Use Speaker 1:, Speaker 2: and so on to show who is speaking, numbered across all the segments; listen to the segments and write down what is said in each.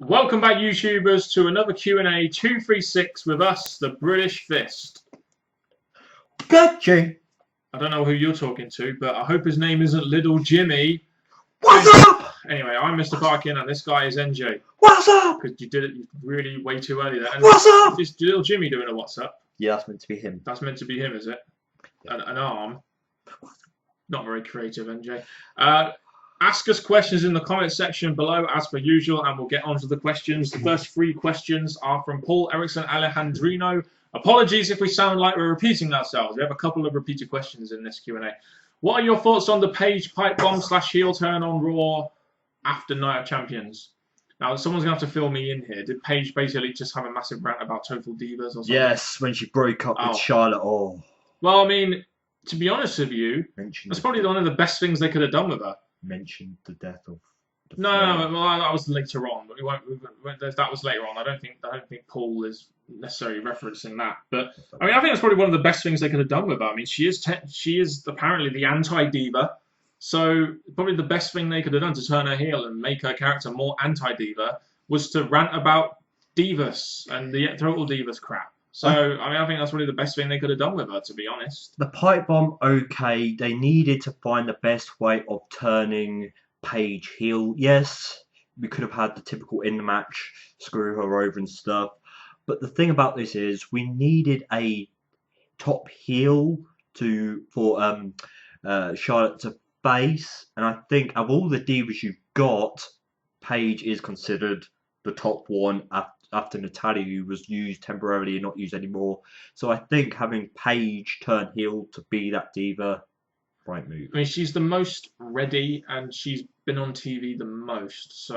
Speaker 1: Welcome back, YouTubers, to another Q&A 236 with us, the British Fist.
Speaker 2: Gotcha.
Speaker 1: I don't know who you're talking to, but I hope his name isn't Little Jimmy.
Speaker 2: What's up?
Speaker 1: Anyway, I'm Mr. Parkin, and this guy is NJ.
Speaker 2: What's up?
Speaker 1: Because you did it really way too early there. And
Speaker 2: What's up?
Speaker 1: Is Little Jimmy doing a what's up?
Speaker 2: Yeah, that's meant to be him.
Speaker 1: That's meant to be him, is it? An arm. Not very creative, NJ. Ask us questions in the comment section below, as per usual, and we'll get on to the questions. The first three questions are from Paul Erickson Alejandrino. Apologies if we sound like we're repeating ourselves. We have a couple of repeated questions in this Q&A. What are your thoughts on the Paige pipe bomb / heel turn on Raw after Night of Champions? Now, someone's going to have to fill me in here. Did Paige basically just have a massive rant about Total Divas or something?
Speaker 2: Yes, when she broke up with Charlotte. Oh.
Speaker 1: Well, I mean, to be honest with you, that's probably one of the best things they could have done with her.
Speaker 2: Mentioned the death of.
Speaker 1: No, well, that was later on. But that was later on. I don't think Paul is necessarily referencing that. But I mean, I think that's probably one of the best things they could have done with her. I mean, she is apparently the anti-diva. So probably the best thing they could have done to turn her heel and make her character more anti-diva was to rant about divas and the Total Divas crap. So, I mean, I think that's probably the best thing they could have done with her, to be honest.
Speaker 2: The pipe bomb, okay. They needed to find the best way of turning Paige heel. Yes, we could have had the typical in the match, screw her over and stuff. But the thing about this is, we needed a top heel for Charlotte to face. And I think of all the divas you've got, Paige is considered the top one after Natalia, who was used temporarily and not used anymore. So I think having Paige turn heel to be that diva, right move.
Speaker 1: I mean, she's the most ready, and she's been on TV the most.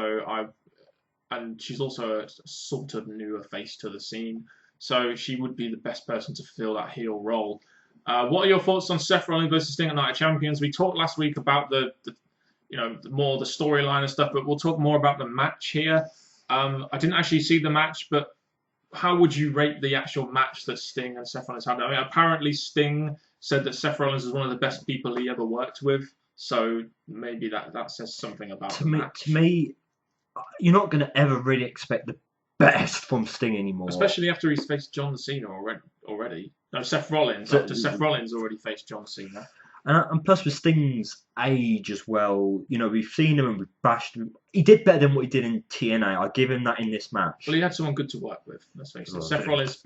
Speaker 1: And she's also a sort of newer face to the scene. So she would be the best person to fill that heel role. What are your thoughts on Seth Rollins versus Sting at Night of Champions? We talked last week about the more the storyline and stuff, but we'll talk more about the match here. I didn't actually see the match, but how would you rate the actual match that Sting and Seth Rollins had? I mean, apparently Sting said that Seth Rollins is one of the best people he ever worked with, so maybe that says something about the match.
Speaker 2: To me, you're not going to ever really expect the best from Sting anymore.
Speaker 1: Especially after he's faced John Cena already. No, Seth Rollins. After Seth Rollins already faced John Cena.
Speaker 2: And plus with Sting's age as well, we've seen him and we've bashed him. He did better than what he did in TNA. I'll give him that in this match.
Speaker 1: Well, he had someone good to work with, let's face it. Seth Rollins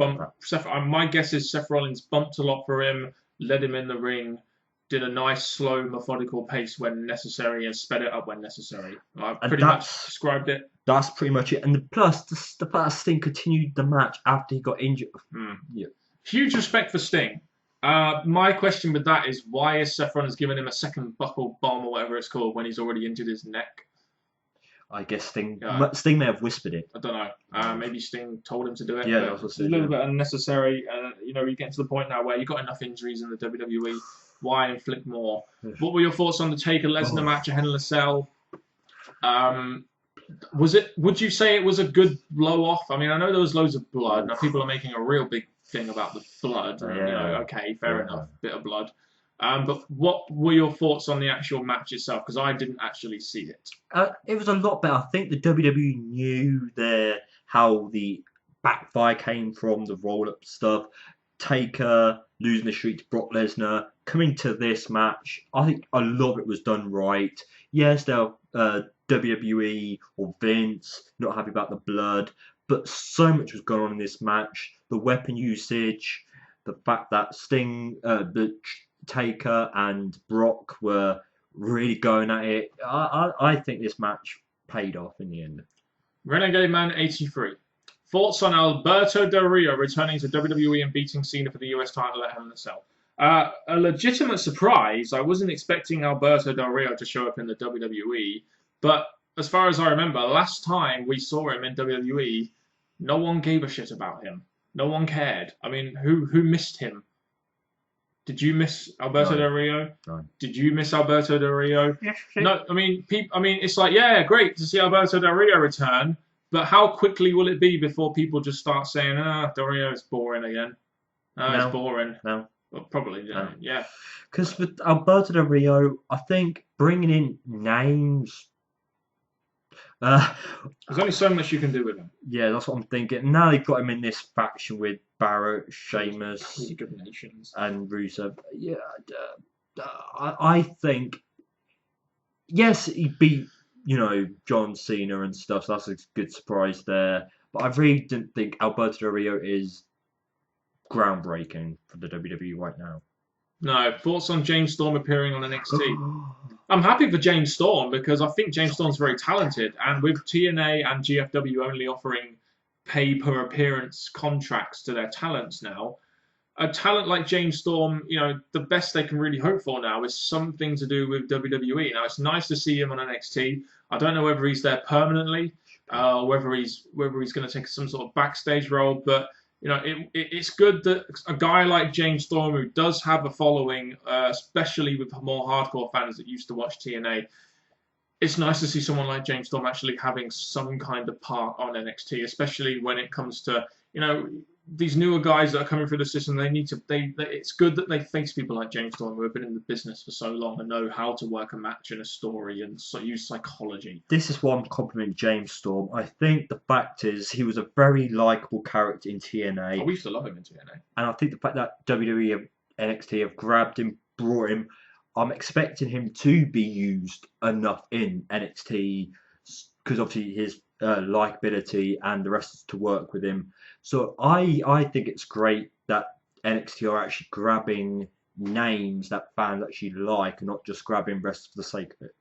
Speaker 1: my guess is Seth Rollins bumped a lot for him, led him in the ring, did a nice, slow, methodical pace when necessary, and sped it up when necessary. I pretty much described it.
Speaker 2: That's pretty much it. And plus, the fact that Sting continued the match after he got injured.
Speaker 1: Yeah. Huge respect for Sting. My question with that is, why is Seth Rollins giving him a second buckle bomb or whatever it's called when he's already injured his neck?
Speaker 2: I guess Sting may have whispered it.
Speaker 1: I don't know. Maybe Sting told him to do it.
Speaker 2: Yeah,
Speaker 1: it's a little bit unnecessary. You get to the point now where you've got enough injuries in the WWE. Why inflict more? What were your thoughts on the Taker Lesnar match at Hell in a Cell? Would you say it was a good blow off? I mean, I know there was loads of blood. Now people are making a real big thing about the blood. Okay, fair enough, bit of blood. But what were your thoughts on the actual match itself? Because I didn't actually see it.
Speaker 2: It was a lot better. I think the WWE knew how the backfire came from the roll-up stuff. Taker losing the streak to Brock Lesnar, coming to this match, I think a lot of it was done right. Yes, there are WWE or Vince not happy about the blood, but so much was going on in this match. The weapon usage, the fact that Sting, the Taker and Brock were really going at it. I think this match paid off in the end.
Speaker 1: Renegade Man 83. Thoughts on Alberto Del Rio returning to WWE and beating Cena for the US title at Hell in a Cell? A legitimate surprise. I wasn't expecting Alberto Del Rio to show up in the WWE, but as far as I remember, last time we saw him in WWE, no one gave a shit about him. No one cared. I mean, who missed him? Did you miss Alberto Del Rio?
Speaker 2: No.
Speaker 1: Did you miss Alberto Del Rio?
Speaker 2: Yes.
Speaker 1: No, I mean, it's like, yeah, great to see Alberto Del Rio return, but how quickly will it be before people just start saying, Del Rio is boring again? It's boring.
Speaker 2: No.
Speaker 1: Well, probably, yeah.
Speaker 2: Because with Alberto Del Rio, I think bringing in names, Uh,
Speaker 1: There's only so much you can do with him.
Speaker 2: yeah, that's what I'm thinking. Now they've got him in this faction with Barrett,
Speaker 1: League
Speaker 2: Sheamus,
Speaker 1: of Nations.
Speaker 2: and Rusev. Yeah, I think yes, he beat John Cena and stuff. So that's a good surprise there. But I really didn't think Alberto Del Rio is groundbreaking for the WWE right now.
Speaker 1: No, thoughts on James Storm appearing on NXT? I'm happy for James Storm because I think James Storm's very talented, and with TNA and GFW only offering pay per appearance contracts to their talents now, a talent like James Storm, the best they can really hope for now is something to do with WWE. Now it's nice to see him on NXT. I don't know whether he's there permanently, whether he's going to take some sort of backstage role, but it's good that a guy like James Storm, who does have a following, especially with more hardcore fans that used to watch TNA, it's nice to see someone like James Storm actually having some kind of part on NXT, especially when it comes to these newer guys that are coming through the system. They need to. It's good that they face people like James Storm who have been in the business for so long and know how to work a match and a story and use psychology.
Speaker 2: This is why I'm complimenting James Storm. I think the fact is he was a very likable character in TNA.
Speaker 1: Oh, we used to love him in TNA.
Speaker 2: And I think the fact that WWE and NXT have grabbed him, brought him, I'm expecting him to be used enough in NXT because obviously his likability and the rest is to work with him. So I think it's great that NXT are actually grabbing names that fans actually like and not just grabbing rest for the sake of it.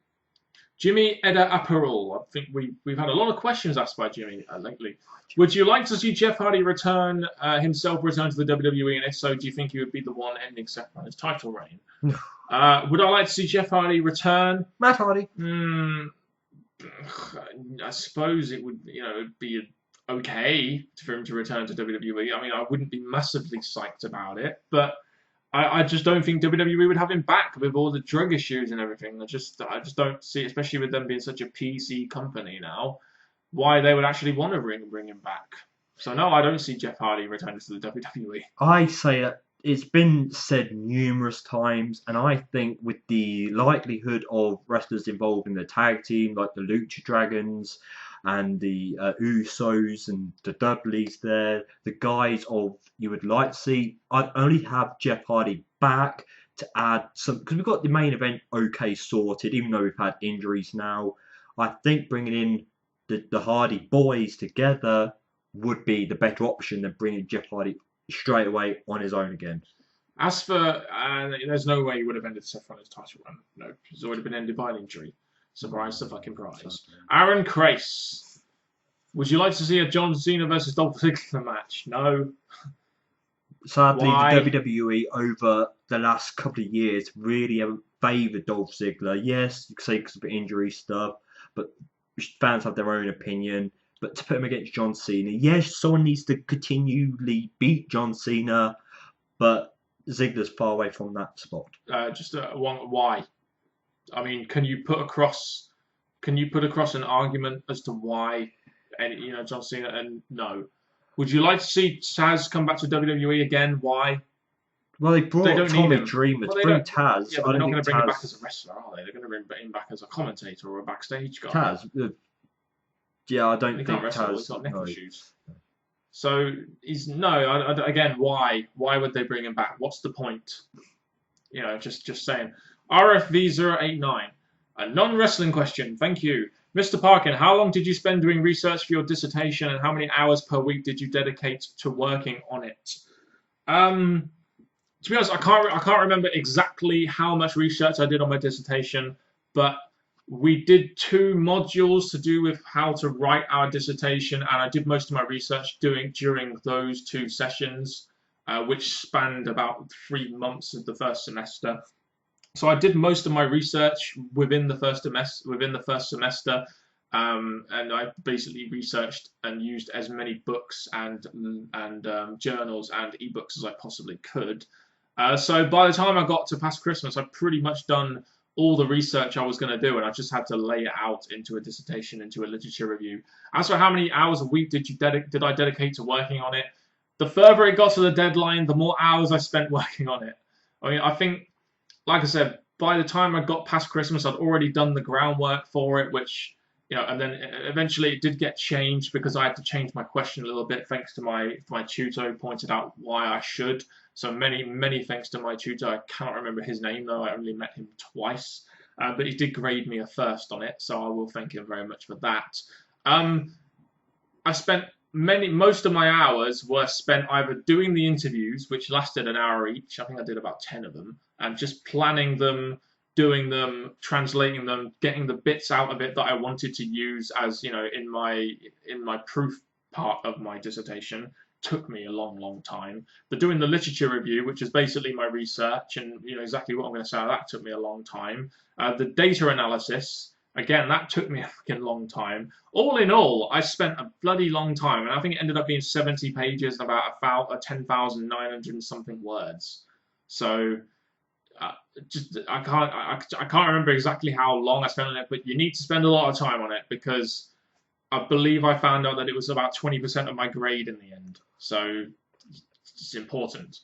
Speaker 1: Jimmy Eda Apparel. I think we've had a lot of questions asked by Jimmy lately. Would you like to see Jeff Hardy himself return to the WWE? And if so, do you think he would be the one ending Seth Rollins' title reign? Would I like to see Jeff Hardy return?
Speaker 2: Matt Hardy.
Speaker 1: I suppose it would, be okay for him to return to WWE. I mean, I wouldn't be massively psyched about it, but I just don't think WWE would have him back with all the drug issues and everything. I just don't see, especially with them being such a PC company now, why they would actually want to bring him back. So no, I don't see Jeff Hardy returning to the WWE.
Speaker 2: I say that it's been said numerous times, and I think with the likelihood of wrestlers involved in the tag team, like the Lucha Dragons and the Usos and the Dudleys there, the guys you would like to see, I'd only have Jeff Hardy back to add some, because we've got the main event okay sorted, even though we've had injuries now. I think bringing in the Hardy boys together would be the better option than bringing Jeff Hardy straight away on his own again.
Speaker 1: As for, there's no way he would have ended Seth Rollins' title run. No, he's already been ended by an injury. Surprise the fucking prize. Aaron Crace. Would you like to see a John Cena versus Dolph Ziggler match? No.
Speaker 2: Sadly,
Speaker 1: Why?
Speaker 2: the WWE over the last couple of years really haven't favoured Dolph Ziggler. Yes, you could say because of injury stuff, but fans have their own opinion. But to put him against John Cena, yes, someone needs to continually beat John Cena, but Ziggler's far away from that spot.
Speaker 1: Why? I mean, can you put across an argument as to why, John Cena? And no, would you like to see Taz come back to WWE again? Why?
Speaker 2: Well, they brought Tommy Dreamer to bring Taz.
Speaker 1: Yeah, but they're not going to bring him back as a wrestler, are they? They're going to bring him back as a commentator or a backstage guy.
Speaker 2: Taz. Yeah, I don't think
Speaker 1: Taz.
Speaker 2: Taz.
Speaker 1: He's got neck issues. So again, why? Why would they bring him back? What's the point? Just saying. RFV089, a non-wrestling question. Thank you, Mr. Parkin. How long did you spend doing research for your dissertation, and how many hours per week did you dedicate to working on it? To be honest, I can't remember exactly how much research I did on my dissertation, but we did 2 modules to do with how to write our dissertation, and I did most of my research during those 2 sessions, which spanned about 3 months of the first semester. So I did most of my research within the first semester, and I basically researched and used as many books and journals and ebooks as I possibly could. So by the time I got to past Christmas, I'd pretty much done all the research I was going to do, and I just had to lay it out into a dissertation, into a literature review. As for how many hours a week did I dedicate to working on it, the further it got to the deadline, the more hours I spent working on it. I mean, I think, like I said, by the time I got past Christmas, I'd already done the groundwork for it, which and then eventually it did get changed because I had to change my question a little bit thanks to my tutor who pointed out why I should. So many thanks to my tutor. I cannot remember his name though. I only met him twice, but he did grade me a first on it, so I will thank him very much for that. Um, I spent most of my hours were spent either doing the interviews, which lasted an hour each. I think I did about 10 of them, and just planning them, doing them, translating them, getting the bits out of it that I wanted to use as in my proof part of my dissertation. Took me a long time. But doing the literature review, which is basically my research and exactly what I'm going to say, that took me a long time. The data analysis, again, that took me a fucking long time. All in all, I spent a bloody long time, and I think it ended up being 70 pages and about 10,900 and something words. So I can't remember exactly how long I spent on it, but you need to spend a lot of time on it because I believe I found out that it was about 20% of my grade in the end. So it's important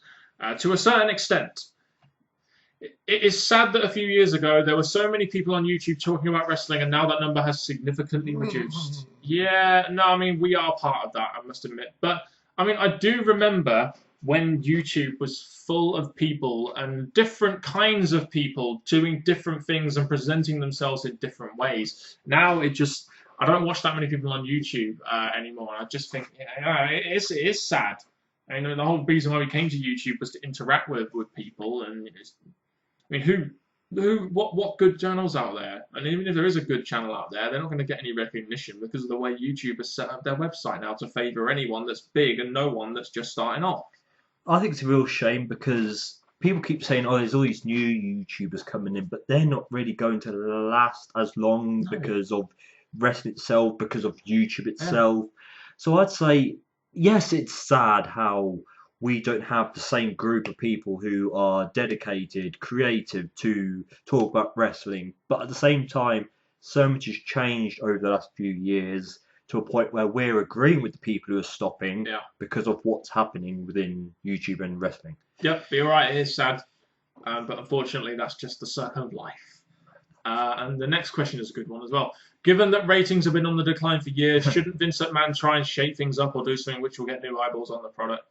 Speaker 1: to a certain extent. It is sad that a few years ago there were so many people on YouTube talking about wrestling, and now that number has significantly reduced. Yeah, no, I mean, we are part of that, I must admit. But, I mean, I do remember when YouTube was full of people and different kinds of people doing different things and presenting themselves in different ways. Now I don't watch that many people on YouTube anymore. I just think it is sad. I mean, the whole reason why we came to YouTube was to interact with people, and I mean, what good channels out there? And even if there is a good channel out there, they're not going to get any recognition because of the way YouTube has set up their website now to favour anyone that's big and no one that's just starting off.
Speaker 2: I think it's a real shame because people keep saying, "Oh, there's all these new YouTubers coming in," but they're not really going to last as long because of wrestling itself, because of YouTube itself. Yeah. So I'd say, yes, it's sad how we don't have the same group of people who are dedicated, creative to talk about wrestling. But at the same time, so much has changed over the last few years to a point where we're agreeing with the people who are stopping because of what's happening within YouTube and wrestling.
Speaker 1: Yep, you're right, it is sad. But unfortunately, that's just the circle of life. And the next question is a good one as well. Given that ratings have been on the decline for years, shouldn't Vince McMahon try and shake things up or do something which will get new eyeballs on the product?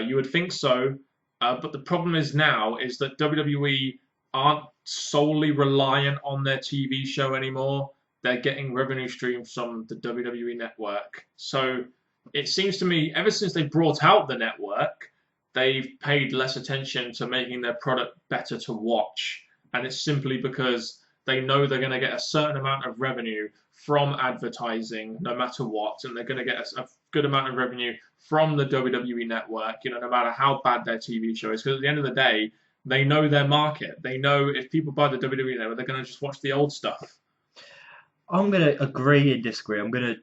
Speaker 1: You would think so, but the problem is that WWE aren't solely reliant on their TV show anymore. They're getting revenue streams from the WWE network. So it seems to me, ever since they brought out the network, they've paid less attention to making their product better to watch. And it's simply because they know they're going to get a certain amount of revenue from advertising, no matter what, and they're going to get a good amount of revenue from the WWE network, no matter how bad their TV show is. Because at the end of the day, they know their market. They know if people buy the WWE network, they're going to just watch the old stuff.
Speaker 2: I'm going to agree and disagree. I'm going to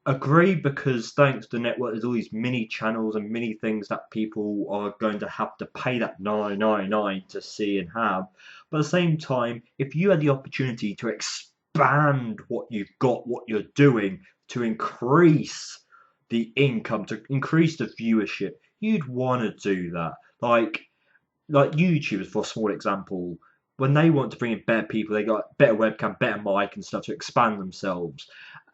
Speaker 2: agree because thanks to the network, there's all these mini channels and mini things that people are going to have to pay that $9.99 to see and have. But at the same time, if you had the opportunity to expand what you've got, what you're doing, to increase the income, to increase the viewership, you'd want to do that. Like YouTubers, for a small example, when they want to bring in better people, they got better webcam, better mic and stuff to expand themselves.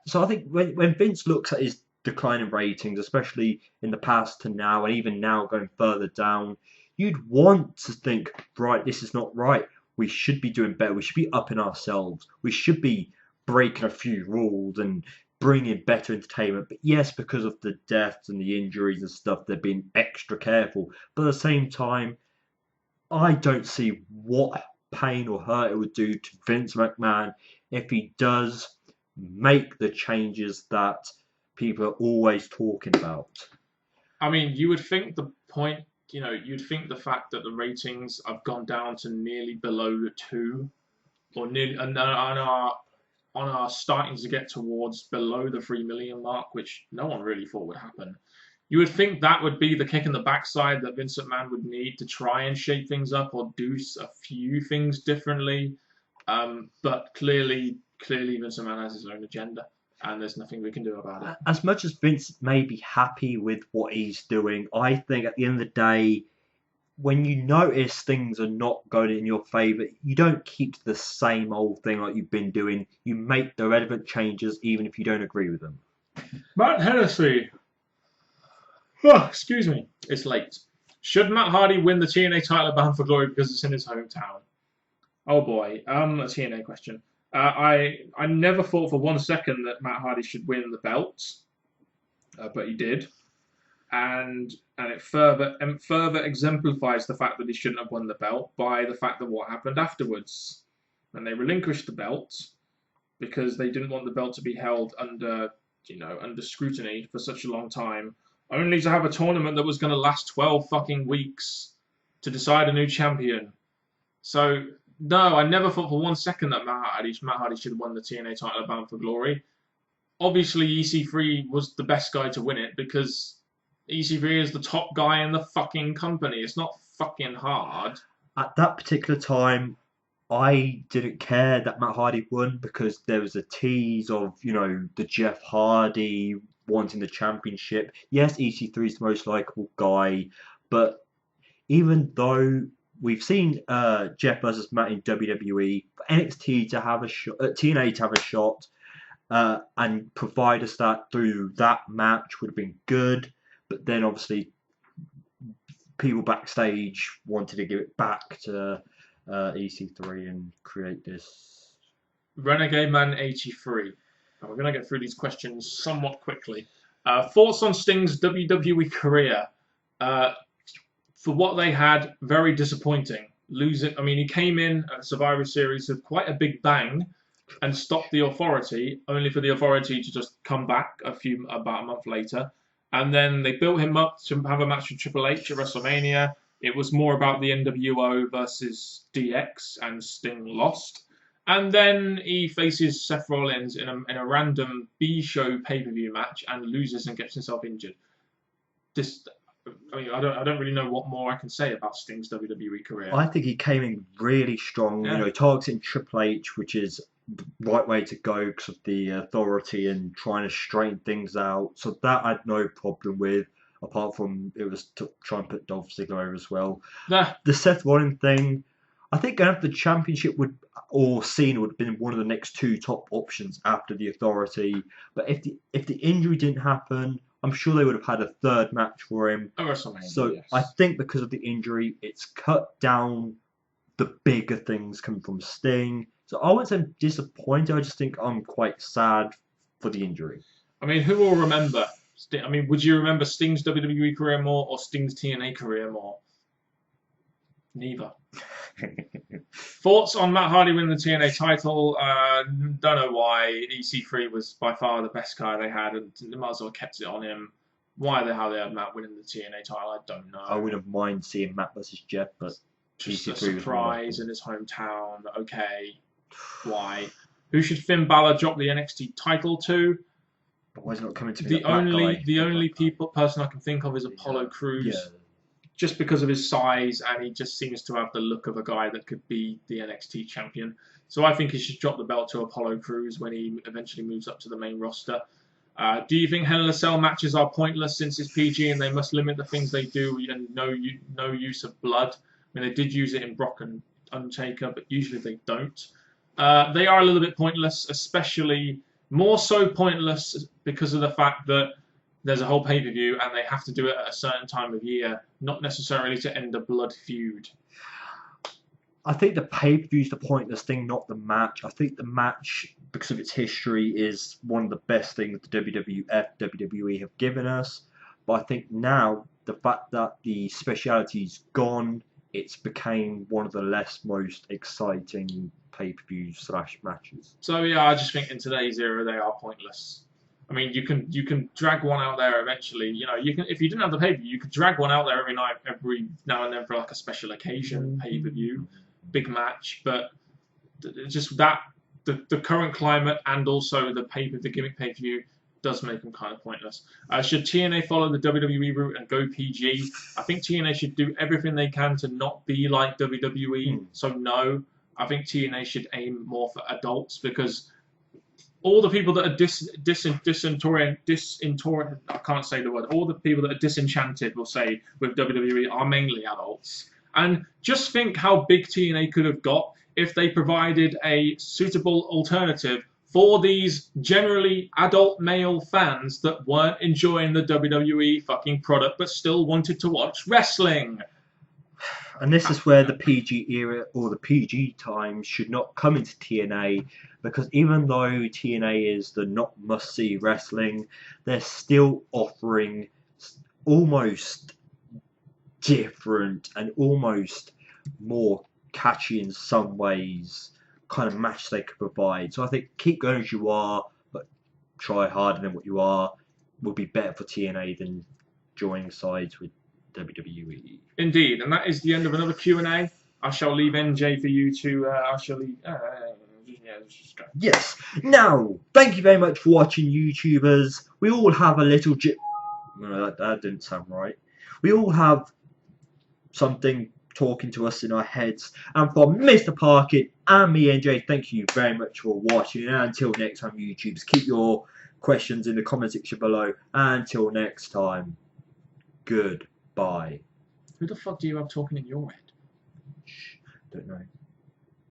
Speaker 2: So I think when Vince looks at his decline in ratings, especially in the past to now, and even now going further down, you'd want to think, right, this is not right. We should be doing better. We should be upping ourselves. We should be breaking a few rules and bringing better entertainment. But yes, because of the deaths and the injuries and stuff, they're being extra careful. But at the same time, I don't see what pain or hurt it would do to Vince McMahon if he does make the changes that people are always talking about.
Speaker 1: I mean, you would think the point, you'd think the fact that the ratings have gone down to nearly below 2, or nearly, and are starting to get towards below the 3 million mark, which no one really thought would happen. You would think that would be the kick in the backside that Vince McMahon would need to try and shake things up or do a few things differently. But clearly Vince McMahon has his own agenda, and there's nothing we can do about it.
Speaker 2: As much as Vince may be happy with what he's doing, I think at the end of the day, when you notice things are not going in your favour, you don't keep the same old thing like you've been doing. You make the relevant changes, even if you don't agree with them.
Speaker 1: Matt Hennessy. Oh, excuse me. It's late. Should Matt Hardy win the TNA title at Bound for Glory because it's in his hometown? Oh boy, a TNA question. I never thought for 1 second that Matt Hardy should win the belt, but he did, and it further exemplifies the fact that he shouldn't have won the belt by the fact that what happened afterwards, when they relinquished the belt because they didn't want the belt to be held under under scrutiny for such a long time, only to have a tournament that was going to last 12 fucking weeks to decide a new champion. So no, I never thought for 1 second that Matt Hardy should have won the TNA title at Bound for Glory. Obviously, EC3 was the best guy to win it because EC3 is the top guy in the fucking company. It's not fucking hard.
Speaker 2: At that particular time, I didn't care that Matt Hardy won because there was a tease of, the Jeff Hardy wanting the championship. Yes, EC3 is the most likable guy, but even though we've seen Jeff versus Matt in WWE, for NXT to have a shot, TNA to have a shot, and provide us that through that match would have been good. But then obviously people backstage wanted to give it back to EC3 and create this.
Speaker 1: Renegade Man 83. And we're going to get through these questions somewhat quickly. Thoughts on Sting's WWE career? For what they had, very disappointing. He came in at Survivor Series with quite a big bang and stopped the Authority, only for the Authority to just come back about a month later. And then they built him up to have a match with Triple H at WrestleMania. It was more about the NWO versus DX, and Sting lost. And then he faces Seth Rollins in a random B-show pay-per-view match and loses and gets himself injured. I don't really know what more I can say about Sting's WWE career.
Speaker 2: I think he came in really strong, targeting Triple H, which is the right way to go because of the Authority and trying to straighten things out. So that I had no problem with, apart from it was to try and put Dolph Ziggler over as well. The Seth Rollins thing, I think going after the championship or Cena would have been one of the next two top options after the Authority. But if the injury didn't happen, I'm sure they would have had a third match for him. So yes. I think because of the injury, it's cut down the bigger things coming from Sting. So I wouldn't say I'm disappointed. I just think I'm quite sad for the injury.
Speaker 1: Who will remember? Would you remember Sting's WWE career more or Sting's TNA career more? Neither. Thoughts on Matt Hardy winning the TNA title? Don't know why. EC3 was by far the best guy they had, and they might as well have kept it on him. Why the hell they had Matt winning the TNA title, I don't know.
Speaker 2: I wouldn't mind seeing Matt versus Jeff, but
Speaker 1: just a surprise in his hometown. Okay, why? Who should Finn Balor drop the NXT title to?
Speaker 2: But why is it not coming to me?
Speaker 1: The only person I can think of is Apollo Crews. Yeah. Just because of his size, and he just seems to have the look of a guy that could be the NXT champion. So I think he should drop the belt to Apollo Crews when he eventually moves up to the main roster. Do you think Hell in a Cell matches are pointless since it's PG and they must limit the things they do and no use of blood? They did use it in Brock and Undertaker, but usually they don't. They are a little bit pointless, especially more so pointless because of the fact that there's a whole pay-per-view and they have to do it at a certain time of year, not necessarily to end a blood feud.
Speaker 2: I think the pay-per-view is the pointless thing, not the match. I think the match, because of its history, is one of the best things the WWE have given us. But I think now, the fact that the speciality's gone, it's became one of the most exciting pay-per-views / matches.
Speaker 1: So yeah, I just think in today's era they are pointless. You can drag one out there eventually. You can, if you didn't have the pay-per-view, you could drag one out there every now and then for like a special occasion pay-per-view, big match. But just that the current climate and also the gimmick pay-per-view does make them kind of pointless. Should TNA follow the WWE route and go PG? I think TNA should do everything they can to not be like WWE. So no, I think TNA should aim more for adults because all the people that are I can't say the word. All the people that are disenchanted, we'll say, with WWE are mainly adults. And just think how big TNA could have got if they provided a suitable alternative for these generally adult male fans that weren't enjoying the WWE fucking product but still wanted to watch wrestling.
Speaker 2: And this is where the PG era or the PG time should not come into TNA, because even though TNA is the not must see wrestling, they're still offering almost different and almost more catchy in some ways kind of match they could provide. So I think keep going as you are, but try harder than what you are would be better for TNA than joining sides with WWE.
Speaker 1: Indeed, and that is the end of another Q&A. I shall leave NJ for you to. I shall leave. Yeah, let's just go.
Speaker 2: Yes. Now, thank you very much for watching, YouTubers. We all have a little. No, that didn't sound right. We all have something talking to us in our heads. And from Mr. Parkin and me, NJ, thank you very much for watching. And until next time, YouTubers, keep your questions in the comment section below. And until next time, goodbye.
Speaker 1: Who the fuck do you have talking in your head?
Speaker 2: Don't know.